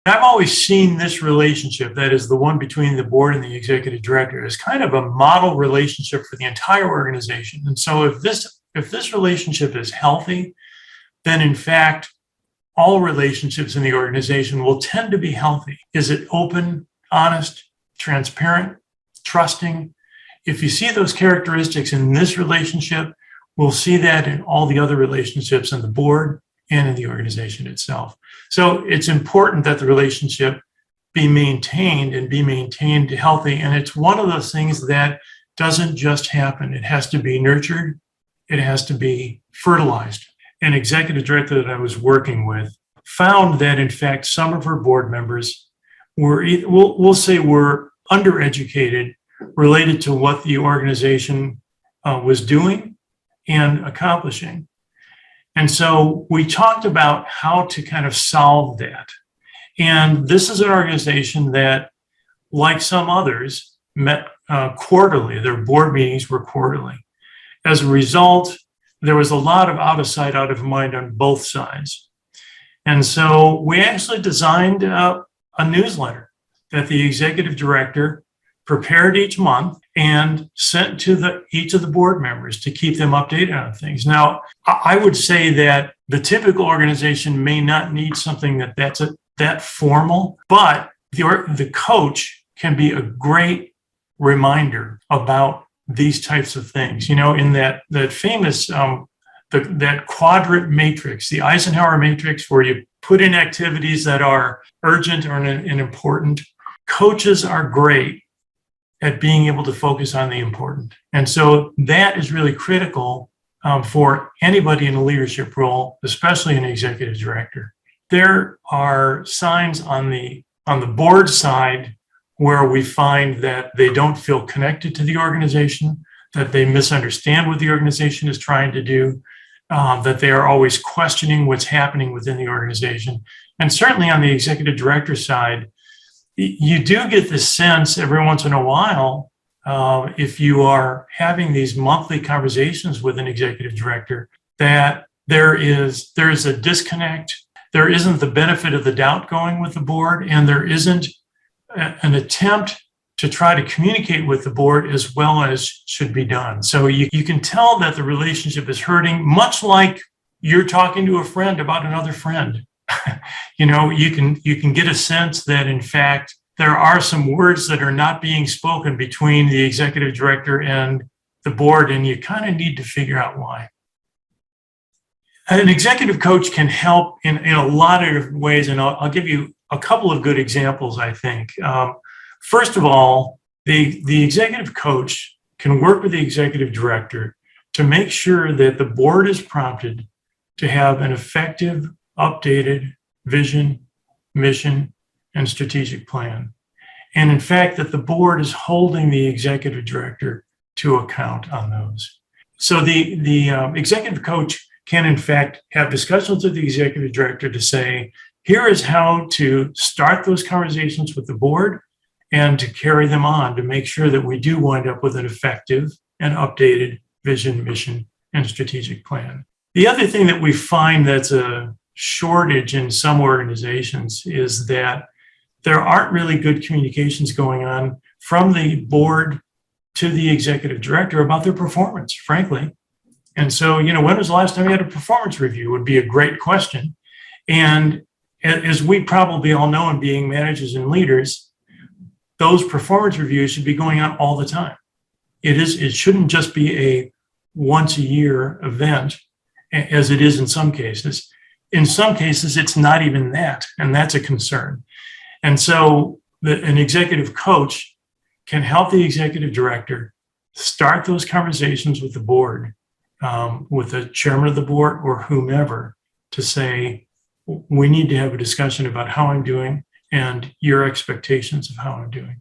I've always seen this relationship, that is the one between the board and the executive director, as kind of a model relationship for the entire organization. And so if this relationship is healthy, then in fact, all relationships in the organization will tend to be healthy. Is it open, honest, transparent, trusting? If you see those characteristics in this relationship, we'll see that in all the other relationships in the board and in the organization itself. So it's important that the relationship be maintained and be maintained healthy. And it's one of those things that doesn't just happen. It has to be nurtured. It has to be fertilized. An executive director that I was working with found that, in fact, some of her board members were, we'll say, were undereducated related to what the organization was doing and accomplishing. And so we talked about how to kind of solve that. And this is an organization that, like some others, met quarterly. Their board meetings were quarterly. As a result, there was a lot of out of sight, out of mind on both sides. And so we actually designed a newsletter that the executive director prepared each month and sent to each of the board members to keep them updated on things. Now, I would say that the typical organization may not need something that's that formal, but the coach can be a great reminder about these types of things. You know, in that famous that quadrant matrix, the Eisenhower matrix, where you put in activities that are urgent or important. Coaches are great at being able to focus on the important. And so that is really critical for anybody in a leadership role, especially an executive director. There are signs on the board side where we find that they don't feel connected to the organization, that they misunderstand what the organization is trying to do, that they are always questioning what's happening within the organization. And certainly on the executive director side, you do get the sense every once in a while, if you are having these monthly conversations with an executive director, that there is a disconnect. There isn't the benefit of the doubt going with the board, and there isn't an attempt to try to communicate with the board as well as should be done. So you can tell that the relationship is hurting, much like you're talking to a friend about another friend. You know, you can get a sense that, in fact, there are some words that are not being spoken between the executive director and the board, and you kind of need to figure out why. An executive coach can help in a lot of different ways, and I'll give you a couple of good examples, I think. First of all, the executive coach can work with the executive director to make sure that the board is prompted to have an effective, updated vision, mission, and strategic plan. And in fact, that the board is holding the executive director to account on those. So the executive coach can, in fact, have discussions with the executive director to say, here is how to start those conversations with the board and to carry them on to make sure that we do wind up with an effective and updated vision, mission, and strategic plan. The other thing that we find that's a shortage in some organizations is that there aren't really good communications going on from the board to the executive director about their performance, frankly. And so, you know, when was the last time you had a performance review would be a great question. And as we probably all know, in being managers and leaders, those performance reviews should be going on all the time. It shouldn't just be a once a year event, as it is in some cases. In some cases, it's not even that, and that's a concern. And so an executive coach can help the executive director start those conversations with the board, with the chairman of the board or whomever, to say, we need to have a discussion about how I'm doing and your expectations of how I'm doing.